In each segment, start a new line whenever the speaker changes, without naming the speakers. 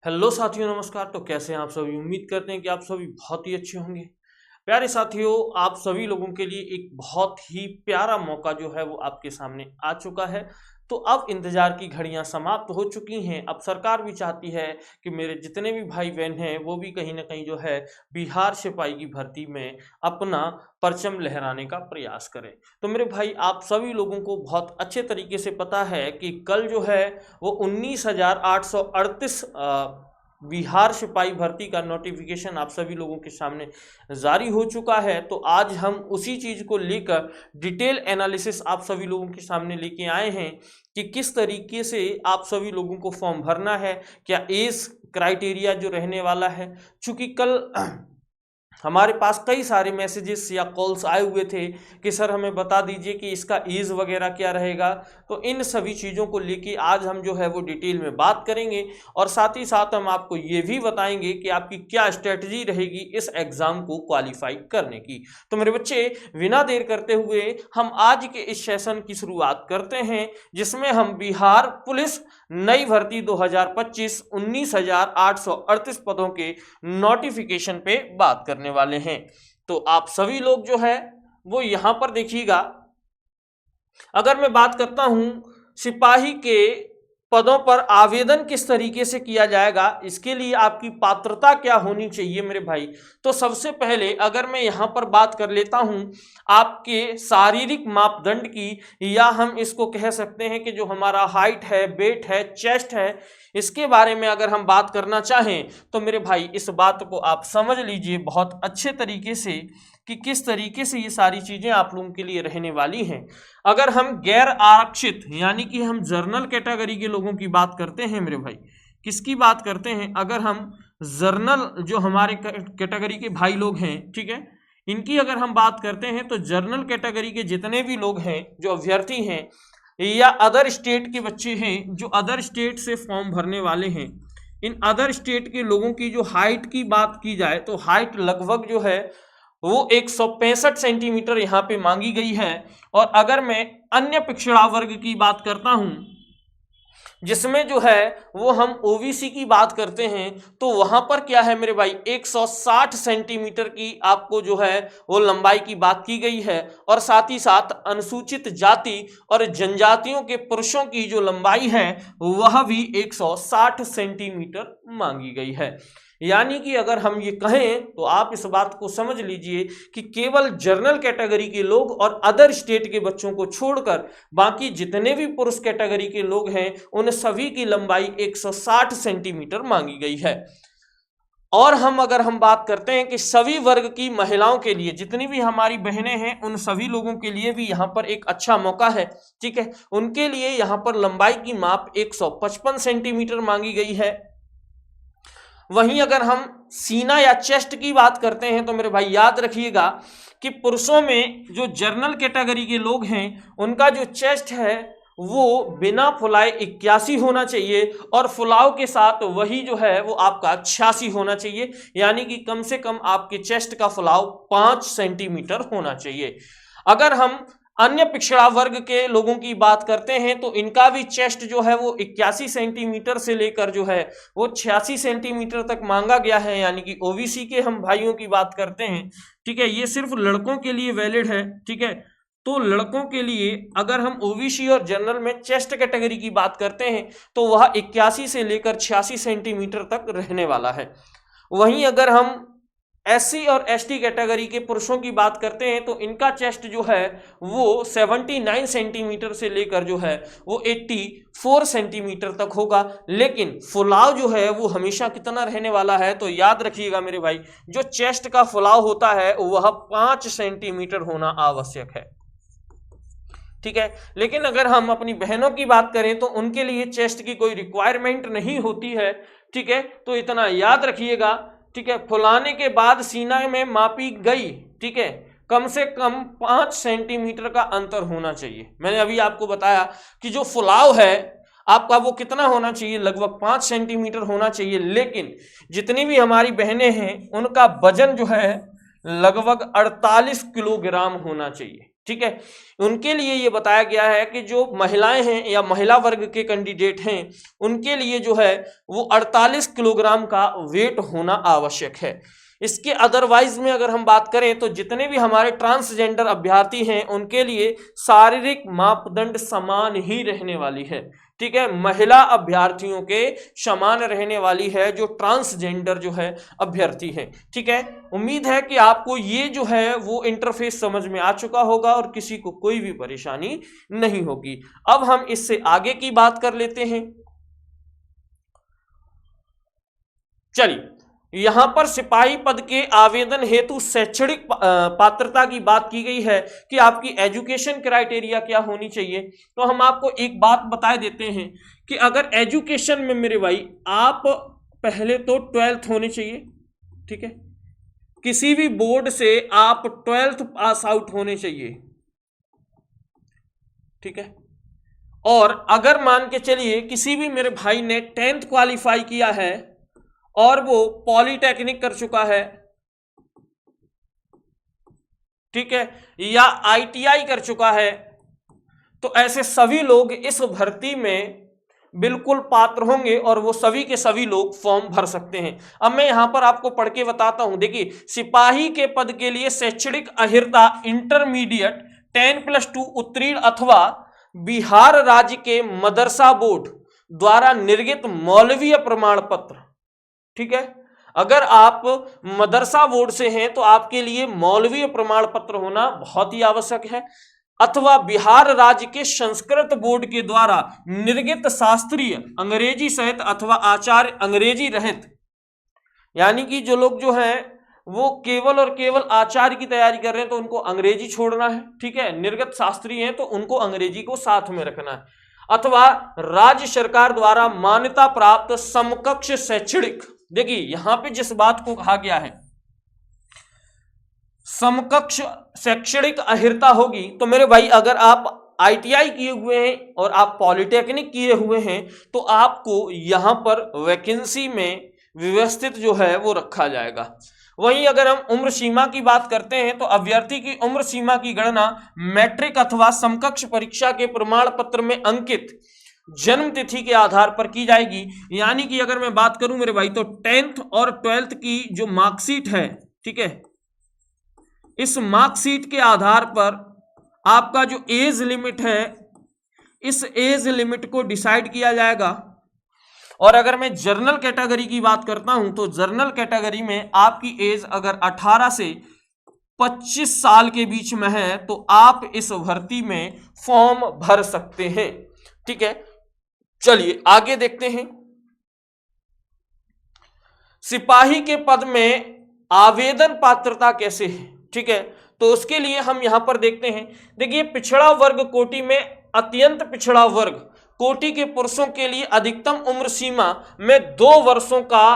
Hello साथियों, नमस्कार। तो कैसे हैं आप सभी? उम्मीद करते हैं कि आप सभी बहुत ही अच्छे होंगे। प्यारे साथियों, आप सभी लोगों के लिए एक बहुत ही प्यारा मौका जो है वो आपके सामने आ चुका है। तो अब इंतजार की घड़ियां समाप्त हो चुकी हैं। अब सरकार भी चाहती है कि मेरे जितने भी भाई बहन हैं वो भी कहीं ना कहीं जो है बिहार सिपाही की भर्ती में अपना परचम लहराने का प्रयास करें। तो मेरे भाई, आप सभी लोगों को बहुत अच्छे तरीके से पता है कि कल जो है वो 19,838 बिहार सिपाही भर्ती का नोटिफिकेशन आप सभी लोगों के सामने जारी हो चुका है। तो आज हम उसी चीज़ को लेकर डिटेल एनालिसिस आप सभी लोगों के सामने लेके आए हैं कि किस तरीके से आप सभी लोगों को फॉर्म भरना है, क्या एज क्राइटेरिया जो रहने वाला है। चूंकि कल हमारे पास कई सारे मैसेजेस या कॉल्स आए हुए थे कि सर हमें बता दीजिए कि इसका एज वगैरह क्या रहेगा। तो इन सभी चीज़ों को लेके आज हम जो है वो डिटेल में बात करेंगे और साथ ही साथ हम आपको ये भी बताएंगे कि आपकी क्या स्ट्रेटजी रहेगी इस एग्ज़ाम को क्वालिफाई करने की। तो मेरे बच्चे, बिना देर करते हुए हम आज के इस सेशन की शुरुआत करते हैं, जिसमें हम बिहार पुलिस नई भर्ती 2025 19,838 पदों के नोटिफिकेशन पे बात करने वाले हैं। तो आप सभी लोग जो है वो यहां पर देखिएगा। अगर मैं बात करता हूं सिपाही के पदों पर आवेदन किस तरीके से किया जाएगा, इसके लिए आपकी पात्रता क्या होनी चाहिए मेरे भाई। तो सबसे पहले अगर मैं यहां पर बात कर लेता हूं आपके शारीरिक मापदंड की, या हम इसको कह सकते हैं कि जो हमारा हाइट है, वेट है, चेस्ट है, इसके बारे में अगर हम बात करना चाहें तो मेरे भाई इस बात को आप समझ लीजिए बहुत अच्छे तरीके से कि किस तरीके से ये सारी चीज़ें आप लोगों के लिए रहने वाली हैं। अगर हम गैर आरक्षित यानी कि हम जर्नल कैटेगरी के लोगों की बात करते हैं मेरे भाई, किसकी बात करते हैं, अगर हम जर्नल जो हमारे कैटेगरी के भाई लोग हैं, ठीक है, इनकी अगर हम बात करते हैं तो जर्नल कैटेगरी के जितने भी लोग हैं जो अभ्यर्थी हैं या अदर स्टेट के बच्चे हैं जो अदर स्टेट से फॉर्म भरने वाले हैं, इन अदर स्टेट के लोगों की जो हाइट की बात की जाए तो हाइट लगभग जो है वो 165 सेंटीमीटर यहाँ पे मांगी गई है। और अगर मैं अन्य पिछड़ा वर्ग की बात करता हूँ जिसमें जो है वो हम ओबीसी की बात करते हैं, तो वहां पर क्या है मेरे भाई 160 सेंटीमीटर की आपको जो है वो लंबाई की बात की गई है। और साथ ही साथ अनुसूचित जाति और जनजातियों के पुरुषों की जो लंबाई है वह भी 160 सेंटीमीटर मांगी गई है। यानी कि अगर हम ये कहें तो आप इस बात को समझ लीजिए कि केवल जनरल कैटेगरी के लोग और अदर स्टेट के बच्चों को छोड़कर बाकी जितने भी पुरुष कैटेगरी के लोग हैं उन सभी की लंबाई 160 सेंटीमीटर मांगी गई है। और अगर हम बात करते हैं कि सभी वर्ग की महिलाओं के लिए, जितनी भी हमारी बहनें हैं उन सभी लोगों के लिए भी यहाँ पर एक अच्छा मौका है, ठीक है, उनके लिए यहाँ पर लंबाई की माप 155 सेंटीमीटर मांगी गई है। वहीं अगर हम सीना या चेस्ट की बात करते हैं तो मेरे भाई याद रखिएगा कि पुरुषों में जो जनरल कैटेगरी के लोग हैं उनका जो चेस्ट है वो बिना फुलाए 81 होना चाहिए और फुलाव के साथ वही जो है वो आपका 86 होना चाहिए। यानी कि कम से कम आपके चेस्ट का फुलाव 5 सेंटीमीटर होना चाहिए। अगर हम अन्य पिछड़ा वर्ग के लोगों की बात करते हैं तो इनका भी चेस्ट जो है वो 81 सेंटीमीटर से लेकर जो है वो 86 सेंटीमीटर तक मांगा गया है। यानी कि ओबीसी के हम भाइयों की बात करते हैं, ठीक है, ये सिर्फ लड़कों के लिए वैलिड है, ठीक है। तो लड़कों के लिए अगर हम ओबीसी और जनरल में चेस्ट कैटेगरी की बात करते हैं तो वह 81 से लेकर 86 सेंटीमीटर तक रहने वाला है। वहीं अगर हम एससी और एसटी कैटेगरी के पुरुषों की बात करते हैं तो इनका चेस्ट जो है वो 79 सेंटीमीटर से लेकर जो है वो 84 सेंटीमीटर तक होगा। लेकिन फुलाव जो है वो हमेशा कितना रहने वाला है, तो याद रखिएगा मेरे भाई, जो चेस्ट का फुलाव होता है वह 5 सेंटीमीटर होना आवश्यक है, ठीक है। लेकिन अगर हम अपनी बहनों की बात करें तो उनके लिए चेस्ट की कोई रिक्वायरमेंट नहीं होती है, ठीक है। तो इतना याद रखिएगा, ठीक है। फुलाने के बाद सीना में मापी गई, ठीक है, कम से कम 5 सेंटीमीटर का अंतर होना चाहिए। मैंने अभी आपको बताया कि जो फुलाव है आपका वो कितना होना चाहिए, लगभग 5 सेंटीमीटर होना चाहिए। लेकिन जितनी भी हमारी बहनें हैं उनका वजन जो है लगभग 48 किलोग्राम होना चाहिए, ठीक है। उनके लिए ये बताया गया है कि जो महिलाएं हैं या महिला वर्ग के कैंडिडेट हैं उनके लिए जो है वो 48 किलोग्राम का वेट होना आवश्यक है। इसके अदरवाइज में अगर हम बात करें तो जितने भी हमारे ट्रांसजेंडर अभ्यर्थी हैं उनके लिए शारीरिक मापदंड समान ही रहने वाली है। ठीक है, महिला अभ्यर्थियों के समान रहने वाली है जो ट्रांसजेंडर जो है अभ्यर्थी है। ठीक है, उम्मीद है कि आपको ये जो है वो इंटरफेस समझ में आ चुका होगा और किसी को कोई भी परेशानी नहीं होगी। अब हम इससे आगे की बात कर लेते हैं। चलिए, यहां पर सिपाही पद के आवेदन हेतु शैक्षणिक पात्रता की बात की गई है कि आपकी एजुकेशन क्राइटेरिया क्या होनी चाहिए। तो हम आपको एक बात बता देते हैं कि अगर एजुकेशन में मेरे भाई आप पहले तो 12th होने चाहिए। ठीक है, किसी भी बोर्ड से आप 12th पास आउट होने चाहिए। ठीक है, और अगर मान के चलिए किसी भी मेरे भाई ने 10th क्वालिफाई किया है और वो पॉलिटेक्निक कर चुका है, ठीक है, या आईटीआई कर चुका है, तो ऐसे सभी लोग इस भर्ती में बिल्कुल पात्र होंगे और वो सभी के सभी लोग फॉर्म भर सकते हैं। अब मैं यहां पर आपको पढ़ के बताता हूं। देखिए, सिपाही के पद के लिए शैक्षणिक अहिर्ता इंटरमीडिएट 10+2 उत्तीर्ण अथवा बिहार राज्य के मदरसा बोर्ड द्वारा निर्गत मौलवीय प्रमाण पत्र। ठीक है, अगर आप मदरसा बोर्ड से हैं तो आपके लिए मौलवी प्रमाण पत्र होना बहुत ही आवश्यक है, अथवा बिहार राज्य के संस्कृत बोर्ड के द्वारा निर्गत शास्त्रीय अंग्रेजी सहित अथवा आचार्य अंग्रेजी रहित, यानी कि जो लोग जो हैं वो केवल और केवल आचार्य की तैयारी कर रहे हैं तो उनको अंग्रेजी छोड़ना है। ठीक है, निर्गत शास्त्री हैं तो उनको अंग्रेजी को साथ में रखना है, अथवा राज्य सरकार द्वारा मान्यता प्राप्त समकक्ष शैक्षणिक। देखिए, यहां पे जिस बात को कहा गया है समकक्ष शैक्षणिक अहिर्ता होगी, तो मेरे भाई अगर आप आईटीआई किए हुए हैं और आप पॉलिटेक्निक किए हुए हैं तो आपको यहां पर वैकेंसी में व्यवस्थित जो है वो रखा जाएगा। वहीं अगर हम उम्र सीमा की बात करते हैं तो अभ्यर्थी की उम्र सीमा की गणना मैट्रिक अथवा समकक्ष परीक्षा के प्रमाण पत्र में अंकित जन्म तिथि के आधार पर की जाएगी। यानी कि अगर मैं बात करूं मेरे भाई तो 10th और 12th की जो मार्कशीट है, ठीक है, इस मार्कशीट के आधार पर आपका जो एज लिमिट है इस एज लिमिट को डिसाइड किया जाएगा। और अगर मैं जर्नल कैटेगरी की बात करता हूं तो जर्नल कैटेगरी में आपकी एज अगर 18 से 25 साल के बीच में है तो आप इस भर्ती में फॉर्म भर सकते हैं। ठीक है, चलिए आगे देखते हैं। सिपाही के पद में आवेदन पात्रता कैसे है। ठीक है, तो उसके लिए हम यहां पर देखते हैं। देखिए, पिछड़ा वर्ग कोटि में अत्यंत पिछड़ा वर्ग कोटि के पुरुषों के लिए अधिकतम उम्र सीमा में 2 वर्षों का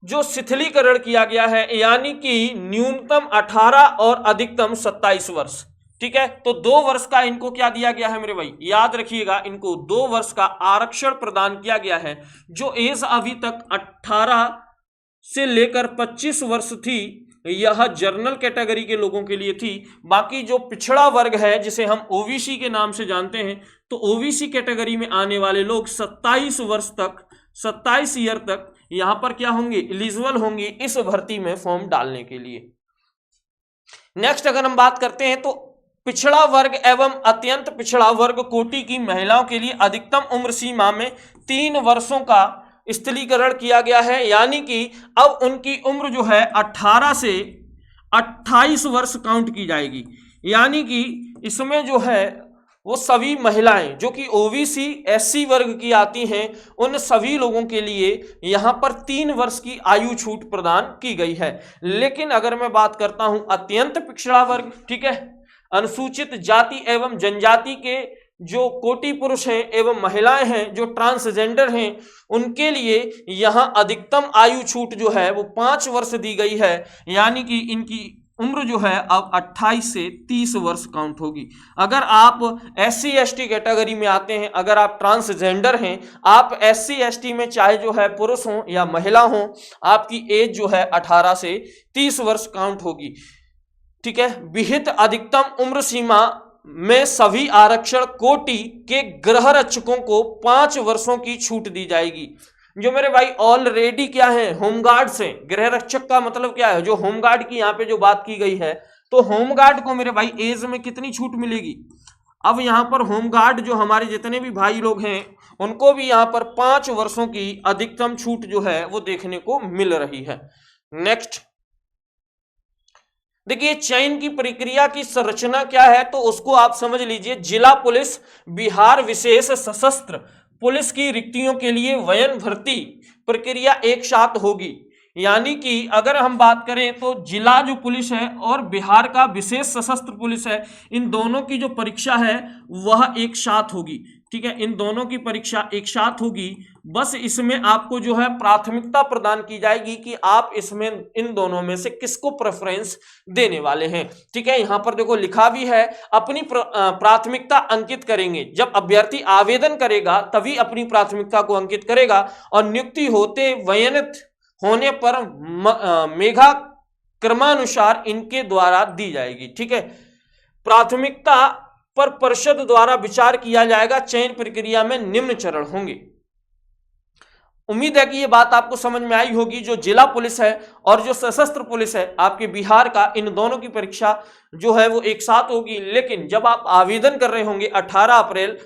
जो शिथिलीकरण किया गया है, यानी कि न्यूनतम 18 और अधिकतम 27 वर्ष। ठीक है, तो 2 वर्ष का इनको क्या दिया गया है मेरे भाई, याद रखिएगा, इनको 2 वर्ष का आरक्षण प्रदान किया गया है। जो एज अभी तक 18 से लेकर 25 वर्ष थी यह जनरल कैटेगरी के लोगों के लिए थी। बाकी जो पिछड़ा वर्ग है जिसे हम ओबीसी के नाम से जानते हैं, तो ओबीसी कैटेगरी में आने वाले लोग 27 वर्ष तक 27 ईयर तक यहां पर क्या होंगे, एलिजिबल होंगे इस भर्ती में फॉर्म डालने के लिए। नेक्स्ट अगर हम बात करते हैं तो पिछड़ा वर्ग एवं अत्यंत पिछड़ा वर्ग कोटि की महिलाओं के लिए अधिकतम उम्र सीमा में 3 वर्षों का शिथिलीकरण किया गया है। यानी कि अब उनकी उम्र जो है 18 से 28 वर्ष काउंट की जाएगी। यानी कि इसमें जो है वो सभी महिलाएं जो कि ओबीसी एससी वर्ग की आती हैं उन सभी लोगों के लिए यहां पर 3 वर्ष की आयु छूट प्रदान की गई है। लेकिन अगर मैं बात करता हूं अत्यंत पिछड़ा वर्ग, ठीक है, अनुसूचित जाति एवं जनजाति के जो कोटि पुरुष हैं एवं महिलाएं हैं जो ट्रांसजेंडर हैं, उनके लिए यहां अधिकतम आयु छूट जो है वो 5 वर्ष दी गई है। यानी कि इनकी उम्र जो है अब 28 से 30 वर्ष काउंट होगी। अगर आप SC ST कैटेगरी में आते हैं, अगर आप ट्रांसजेंडर हैं, आप SC ST में चाहे जो है पुरुष हो या महिला हो, आपकी एज जो है 18 से 30 वर्ष काउंट होगी। ठीक है, विहित अधिकतम उम्र सीमा में सभी आरक्षण कोटि के गृह रक्षकों को 5 वर्षों की छूट दी जाएगी। जो मेरे भाई ऑलरेडी क्या है, होमगार्ड से, गृह रक्षक का मतलब क्या है, जो होमगार्ड की यहाँ पे जो बात की गई है, तो होमगार्ड को मेरे भाई एज में कितनी छूट मिलेगी। अब यहाँ पर होमगार्ड जो हमारे जितने भी भाई लोग हैं उनको भी यहाँ पर 5 वर्षों की अधिकतम छूट जो है वो देखने को मिल रही है। नेक्स्ट देखिए, चयन की प्रक्रिया की संरचना क्या है, तो उसको आप समझ लीजिए। जिला पुलिस बिहार विशेष सशस्त्र पुलिस की रिक्तियों के लिए वयन भर्ती प्रक्रिया एक साथ होगी। यानी कि अगर हम बात करें तो जिला जो पुलिस है और बिहार का विशेष सशस्त्र पुलिस है, इन दोनों की जो परीक्षा है वह एक साथ होगी। ठीक है, इन दोनों की परीक्षा एक साथ होगी। बस इसमें आपको जो है प्राथमिकता प्रदान की जाएगी कि आप इसमें इन दोनों में से किसको प्रेफरेंस देने वाले हैं। ठीक है, यहां पर देखो लिखा भी है, अपनी प्राथमिकता अंकित करेंगे। जब अभ्यर्थी आवेदन करेगा तभी अपनी प्राथमिकता को अंकित करेगा और नियुक्ति होते वयनित होने पर मेघा क्रमानुसार इनके द्वारा दी जाएगी। ठीक है, प्राथमिकता पर परिषद द्वारा विचार किया जाएगा। चयन प्रक्रिया में निम्न चरण होंगे। उम्मीद है कि यह बात आपको समझ में आई होगी। जो जिला पुलिस है और जो सशस्त्र पुलिस है आपके बिहार का, इन दोनों की परीक्षा जो है वो एक साथ होगी। लेकिन जब आप आवेदन कर रहे होंगे 18 अप्रैल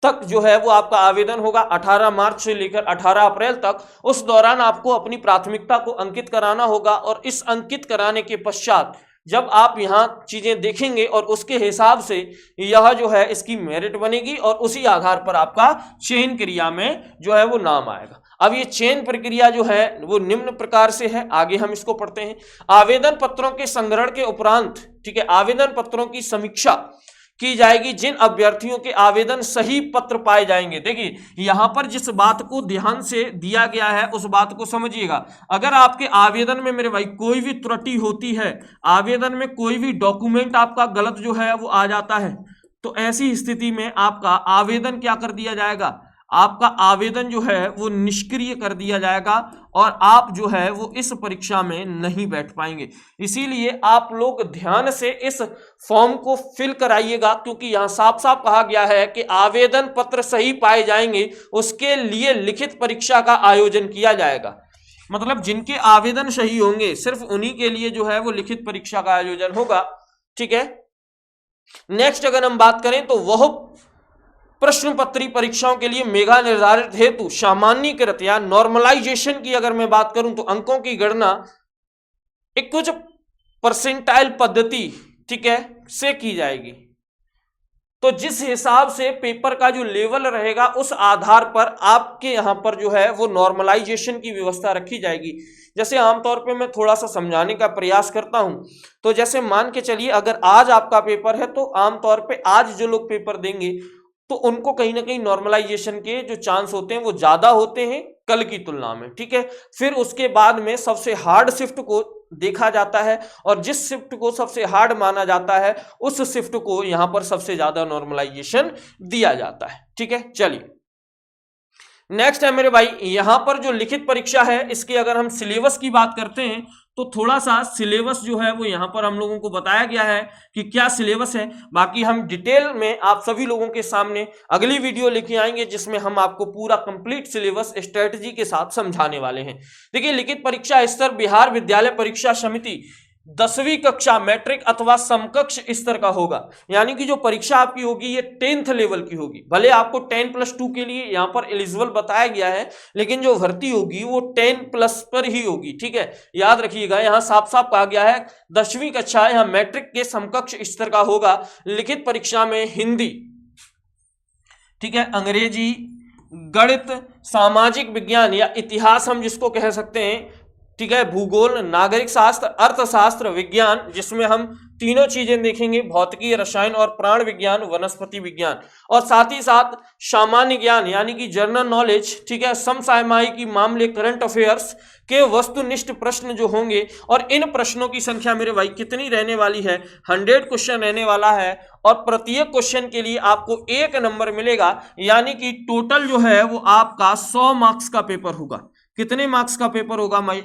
तक जो है वो आपका आवेदन होगा, 18 मार्च से लेकर 18 अप्रैल तक, उस दौरान आपको अपनी प्राथमिकता को अंकित कराना होगा। और इस अंकित कराने के पश्चात जब आप यहाँ चीजें देखेंगे और उसके हिसाब से यह जो है इसकी मेरिट बनेगी और उसी आधार पर आपका चयन क्रिया में जो है वो नाम आएगा। अब ये चयन प्रक्रिया जो है वो निम्न प्रकार से है, आगे हम इसको पढ़ते हैं। आवेदन पत्रों के संग्रहण के उपरांत, ठीक है, आवेदन पत्रों की समीक्षा की जाएगी। जिन अभ्यर्थियों के आवेदन सही पत्र पाए जाएंगे, देखिए यहां पर जिस बात को ध्यान से दिया गया है उस बात को समझिएगा। अगर आपके आवेदन में मेरे भाई कोई भी त्रुटि होती है, आवेदन में कोई भी डॉक्यूमेंट आपका गलत जो है वो आ जाता है, तो ऐसी स्थिति में आपका आवेदन क्या कर दिया जाएगा, आपका आवेदन जो है वो निष्क्रिय कर दिया जाएगा और आप जो है वो इस परीक्षा में नहीं बैठ पाएंगे। इसीलिए आप लोग ध्यान से इस फॉर्म को फिल कराइएगा, क्योंकि यहां साफ साफ कहा गया है कि आवेदन पत्र सही पाए जाएंगे उसके लिए लिखित परीक्षा का आयोजन किया जाएगा। मतलब जिनके आवेदन सही होंगे सिर्फ उन्हीं के लिए जो है वो लिखित परीक्षा का आयोजन होगा। ठीक है, नेक्स्ट अगर हम बात करें तो वह प्रश्न पत्री परीक्षाओं के लिए मेगा निर्धारित हेतु सामान्यकृत या नॉर्मलाइजेशन की अगर मैं बात करूं तो अंकों की गणना एक कुछ परसेंटाइल पद्धति, ठीक है, से की जाएगी। तो जिस हिसाब से पेपर का जो लेवल रहेगा उस आधार पर आपके यहां पर जो है वो नॉर्मलाइजेशन की व्यवस्था रखी जाएगी। जैसे आमतौर पे मैं थोड़ा सा समझाने का प्रयास करता हूं, तो जैसे मान के चलिए अगर आज आपका पेपर है तो आमतौर पे आज जो लोग पेपर देंगे तो उनको कहीं ना कहीं नॉर्मलाइजेशन के जो चांस होते हैं वो ज्यादा होते हैं कल की तुलना में। ठीक है, फिर उसके बाद में सबसे हार्ड शिफ्ट को देखा जाता है और जिस शिफ्ट को सबसे हार्ड माना जाता है उस शिफ्ट को यहां पर सबसे ज्यादा नॉर्मलाइजेशन दिया जाता है। ठीक है, चलिए नेक्स्ट है मेरे भाई, यहां पर जो लिखित परीक्षा है इसके अगर हम सिलेबस की बात करते हैं तो थोड़ा सा सिलेबस जो है वो यहां पर हम लोगों को बताया गया है कि क्या सिलेबस है। बाकी हम डिटेल में आप सभी लोगों के सामने अगली वीडियो लेके आएंगे जिसमें हम आपको पूरा कंप्लीट सिलेबस स्ट्रेटजी के साथ समझाने वाले हैं। देखिए, लिखित परीक्षा स्तर बिहार विद्यालय परीक्षा समिति 10वीं कक्षा मैट्रिक अथवा समकक्ष स्तर का होगा। यानी कि जो परीक्षा आपकी होगी ये 10th लेवल की होगी। भले आपको 10+2 के लिए यहाँ पर एलिजिबल बताया गया है, लेकिन जो भर्ती होगी वो 10+ पर ही होगी। ठीक है, याद रखिएगा, यहाँ साफ साफ कहा गया है 10वीं कक्षा यहाँ मैट्रिक के समकक्ष स्तर का होगा। लिखित परीक्षा में हिंदी, ठीक है, अंग्रेजी, गणित, सामाजिक विज्ञान या इतिहास हम जिसको कह सकते हैं, ठीक है, भूगोल, नागरिक शास्त्र, अर्थशास्त्र, विज्ञान, जिसमें हम तीनों चीजें देखेंगे, भौतिकी, रसायन और प्राण विज्ञान, वनस्पति विज्ञान, और साथ ही साथ सामान्य ज्ञान यानी कि जनरल नॉलेज, ठीक है, समसामयिकी मामले, करंट अफेयर्स के वस्तुनिष्ठ प्रश्न जो होंगे। और इन प्रश्नों की संख्या मेरे भाई कितनी रहने वाली है, 100 क्वेश्चन रहने वाला है और प्रत्येक क्वेश्चन के लिए आपको 1 नंबर मिलेगा। यानी कि टोटल जो है वो आपका 100 मार्क्स का पेपर होगा। कितने मार्क्स का पेपर होगा भाई?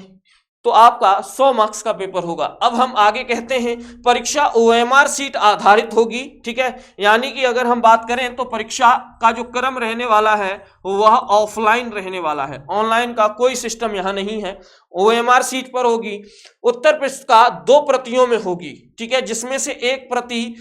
तो आपका 100 मार्क्स का पेपर होगा। अब हम आगे कहते हैं परीक्षा ओएमआर सीट आधारित होगी, ठीक है। यानी कि अगर हम बात करें तो परीक्षा का जो क्रम रहने वाला है वह ऑफलाइन रहने वाला है, ऑनलाइन का कोई सिस्टम यहां नहीं है। ओएमआर सीट पर होगी, उत्तर प्रश्न का 2 प्रतियों में होगी, ठीक है, जिसमें से एक प्रति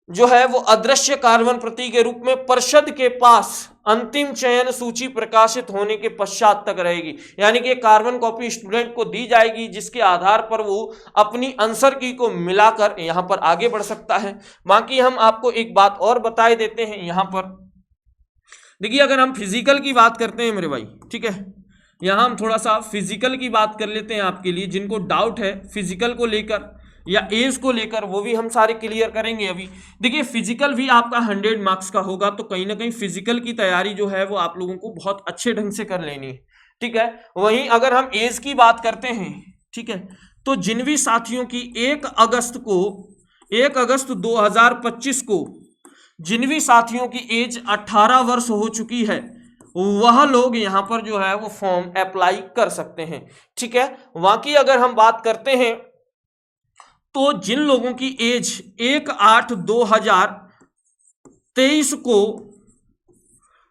जो है वो अदृश्य कार्बन प्रति के रूप में परिषद के पास अंतिम चयन सूची प्रकाशित होने के पश्चात तक रहेगी। यानी कि कार्बन कॉपी स्टूडेंट को दी जाएगी, जिसके आधार पर वो अपनी आंसर की को मिलाकर यहां पर आगे बढ़ सकता है। बाकी हम आपको एक बात और बताए देते हैं यहां पर, देखिए अगर हम फिजिकल की बात करते हैं मेरे भाई, ठीक है, यहां हम थोड़ा सा फिजिकल की बात कर लेते हैं आपके लिए। जिनको डाउट है फिजिकल को लेकर या एज को लेकर वो भी हम सारे क्लियर करेंगे अभी। देखिए फिजिकल भी आपका 100 मार्क्स का होगा, तो कहीं ना कहीं फिजिकल की तैयारी जो है वो आप लोगों को बहुत अच्छे ढंग से कर लेनी है, ठीक है। वहीं अगर हम एज की बात करते हैं, ठीक है, तो जिन भी साथियों की 1 अगस्त 2025 को जिन भी साथियों की एज 18 वर्ष हो चुकी है वह लोग यहां पर जो है वो फॉर्म अप्लाई कर सकते हैं, ठीक है। बाकी अगर हम बात करते हैं तो जिन लोगों की एज 1/8/2023 को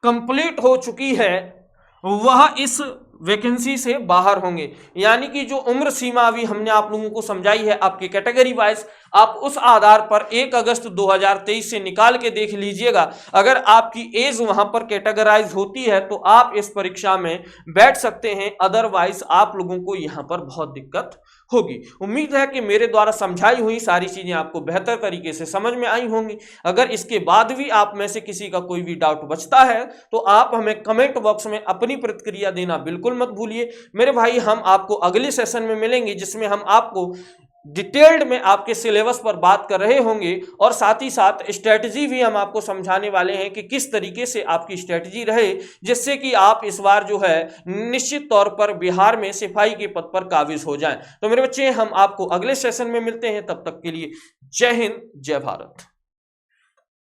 कंप्लीट हो चुकी है वह इस वैकेंसी से बाहर होंगे। यानी कि जो उम्र सीमा अभी हमने आप लोगों को समझाई है आपकी कैटेगरी वाइज, आप उस आधार पर 1 अगस्त 2023 से निकाल के देख लीजिएगा। अगर आपकी एज वहां पर कैटेगराइज होती है तो आप इस परीक्षा में बैठ सकते हैं, अदरवाइज आप लोगों को यहां पर बहुत दिक्कत होगी। उम्मीद है कि मेरे द्वारा समझाई हुई सारी चीजें आपको बेहतर तरीके से समझ में आई होंगी। अगर इसके बाद भी आप में से किसी का कोई भी डाउट बचता है तो आप हमें कमेंट बॉक्स में अपनी प्रतिक्रिया देना बिल्कुल मत भूलिए मेरे भाई। हम आपको अगले सेशन में मिलेंगे जिसमें हम आपको डिटेल्ड में आपके सिलेबस पर बात कर रहे होंगे और साथ ही साथ स्ट्रेटजी भी हम आपको समझाने वाले हैं कि किस तरीके से आपकी स्ट्रेटजी रहे, जिससे कि आप इस बार जो है निश्चित तौर पर बिहार में सिपाही के पद पर काबिज हो जाएं। तो मेरे बच्चे हम आपको अगले सेशन में मिलते हैं, तब तक के लिए जय हिंद जय भारत।